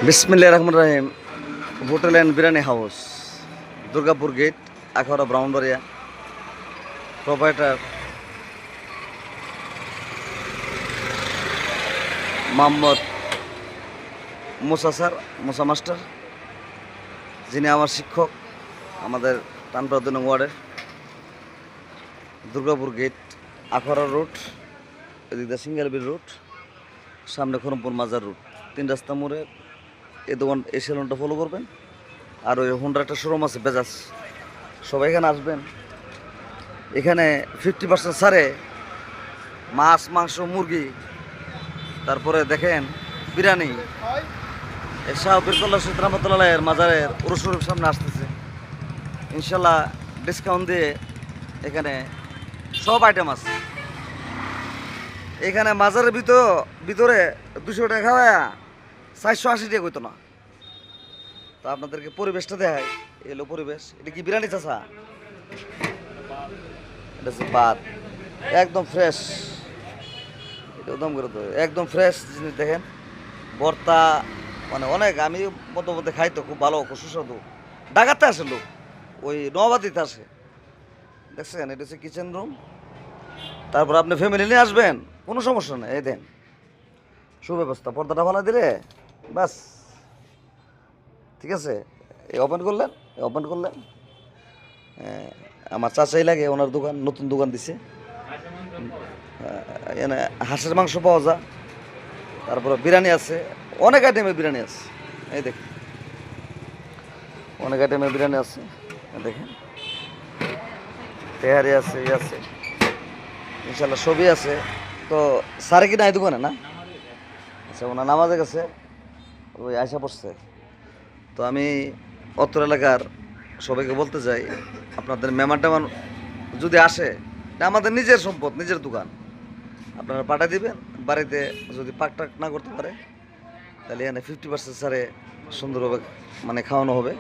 বিসমিল্লাহির রহমানির রহিম। Hotel and biryani house, Durgapur gate, Akhaura, Brahmanbaria. Proprietor Mohammad Musa sir, Musa master, যিনি আমার শিক্ষক আমাদের টানপাড়া ২ নং ওয়ার্ডের। দুর্গাপুর গেট, আখাউড়া রুট, এদিক দিয়ে সিঙ্গালবিল রুট, সামনে খরমপুর মাজার রুট, ৩ রাস্তা মোড়ে এই দোকান, এই সেলুনটা ফলো করবেন। আর ওই হোন্ডার একটা শোরুম আছে বেজাজ, সবাই এখানে আসবেন। এখানে 50% ছাড়ে মাছ, মাংস, মুরগি, তারপরে দেখেন বিরিয়ানি। শাহ বিরকুল্লাহ সৈয়দ রহমতুল্লাহ এর মাজারের উরুসের সামনে আসতেছে, ইনশাল্লাহ ডিসকাউন্ট দিয়ে এখানে সব আইটেম আছে। এখানে মাজারের ভিতরে 200 টাকা খাওয়া 480 টাকা হইতো না। তো আপনাদেরকে পরিবেশটা দেখায়, এলো পরিবেশ। এটা কি বিরিয়ানি চাচা? এটা হচ্ছে ভাত, একদম ফ্রেশ। এটা একদম করে তো একদম ফ্রেশ জিনিস দেখেন। ভর্তা, মানে অনেক, আমি মধ্যে খাই তো, খুব ভালো, খুব সুস্বাদু। ঢাকাতে আসে লোক, ওই নবাদিতে আসে। দেখছেন, এটা হচ্ছে কিচেন রুম। তারপর আপনি ফ্যামিলি নিয়ে আসবেন, কোনো সমস্যা নেই। এই দেন সুব্যবস্থা, পর্দাটা ভালো দিলে বাস ঠিক আছে। এই ওপেন করলেন, আমার চাচাই লাগে, ওনার দোকান, নতুন দোকান দিছে। এখানে হাঁসের মাংস পাওয়া যায়, তারপরে বিরিয়ানি আছে, অনেক আইটেমের বিরিয়ানি আছে। এই দেখেন, অনেক আইটেমের বিরিয়ানি আছে। দেখেন, তেহারি আছে, আছে, ইনশাল্লাহ সবই আছে। তো স্যারে কি নাই দোকানে না? আচ্ছা, ওনার নামাজে গেছে, ওই আশা পড়ছে। তো আমি অত্র এলাকার সবাইকে বলতে চাই, আপনাদের মেহমান টেমান যদি আসে, এটা আমাদের নিজের সম্পদ, নিজের দোকান, আপনারা পাঠিয়ে দিবেন। বাড়িতে যদি পাক টাক না করতে পারে, তাহলে এখানে 50% ছাড়ে সুন্দরভাবে মানে খাওয়ানো হবে।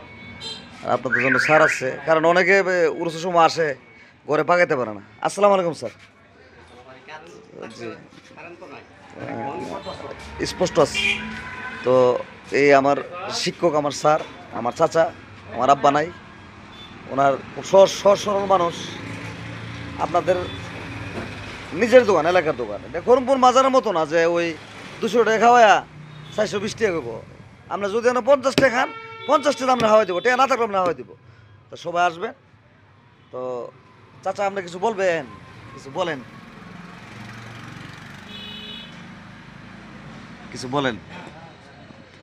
আর আপনাদের জন্য ছাড় আছে, কারণ অনেকে উরুসের সময় আসে, ঘরে পাকাইতে পারে না। আসসালামু আলাইকুম স্যার। জি, স্পষ্ট আছে তো। এই আমার শিক্ষক, আমার স্যার, আমার চাচা, আমার আব্বা নাই, ওনার সহজ সরল মানুষ। আপনাদের নিজের দোকান, এলাকার দোকান। এটা খরমপুর মাজারের মতো না যে ওই 200 টাকা খাওয়ায়া 420 টাকা করবো। আমরা যদি 50 টাকা খান, 50 টাকা আমরা খাওয়াই দেবো, টাকা না থাকলে আমরা খাওয়াই দেবো। তো সবাই আসবে। তো চাচা, আপনি কিছু বলবেন? কিছু বলেন, কিছু বলেন।